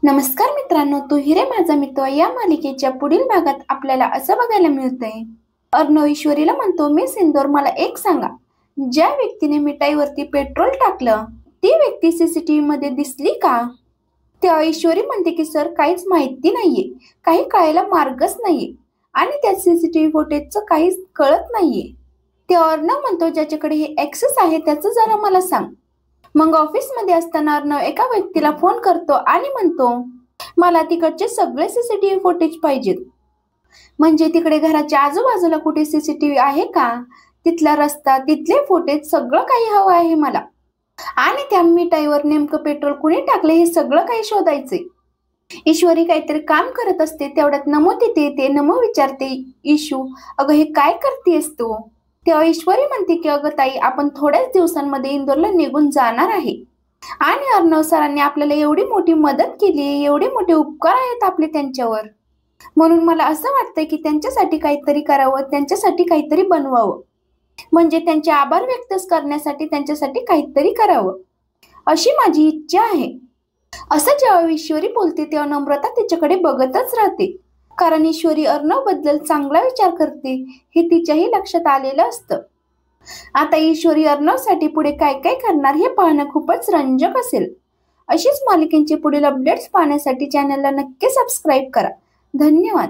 नमस्कार मित्रांनो, तू हिरे माझा मित्र या मालिकेच्या पुढील भागात आपल्याला असं बघायला मिळतंय. अर्णव ईश्वरीला म्हणतो, मी सिंदूर, मला एक सांगा, ज्या व्यक्तीने मिठाईवरती पेट्रोल टाकलं ती व्यक्ती सीसीटीव्ही मध्ये दिसली का? तेव्हा ईश्वरी म्हणते की सर, काहीच माहिती नाहीये, काही कळायला मार्गच नाहीये आणि त्या सीसीटीव्ही फुटेजचं काहीच कळत नाहीये. तेव्हा अर्णव म्हणतो, ज्याच्याकडे हे ऍक्सेस आहे त्याचं जरा मला सांग. मग ऑफिसमध्ये असताना अर्णव एका व्यक्तीला फोन करतो आणि म्हणतो, मला तिकडचे सगळे सीसीटीव्ही फुटेज पाहिजेत. म्हणजे तिकडे घराच्या आजूबाजूला कुठे सीसीटीव्ही आहे का, तिथला रस्ता, तिथले फुटेज, सगळं काही हवं आहे मला. आणि त्या मिठाईवर नेमकं पेट्रोल कुणी टाकले हे सगळं काही शोधायचंय. ईश्वरी काहीतरी काम करत असते, तेवढ्यात नमो तिथे येते. नमो विचारते, ईशू, अगं हे काय करतेस तू? तेव्हा ईश्वरी म्हणते की अगं ताई, आपण थोड्याच दिवसांमध्ये इंदोरला निघून जाणार आहे आणि अर्णव सरांनी आपल्याला एवढी मोठी मदत केली, एवढे मोठे उपकार आहेत आपले त्यांच्यावर, म्हणून मला असं वाटतंय की त्यांच्यासाठी काहीतरी करावं, त्यांच्यासाठी काहीतरी बनवावं, म्हणजे त्यांचे आभार व्यक्त करण्यासाठी त्यांच्यासाठी काहीतरी करावं, अशी माझी इच्छा आहे. असं जेव्हा ईश्वरी बोलते तेव्हा नम्रता तिच्याकडे बघतच राहते, कारण ईश्वरी अर्णव बद्दल चांगला विचार करते हे तिच्याही लक्षात आलेलं असतं. आता ईश्वरी अर्णवसाठी पुढे काय काय करणार हे पाहणं खूपच रंजक असेल. अशीच मालिकेचे पुढील अपडेट्स पाहण्यासाठी चॅनलला नक्की सबस्क्राईब करा. धन्यवाद.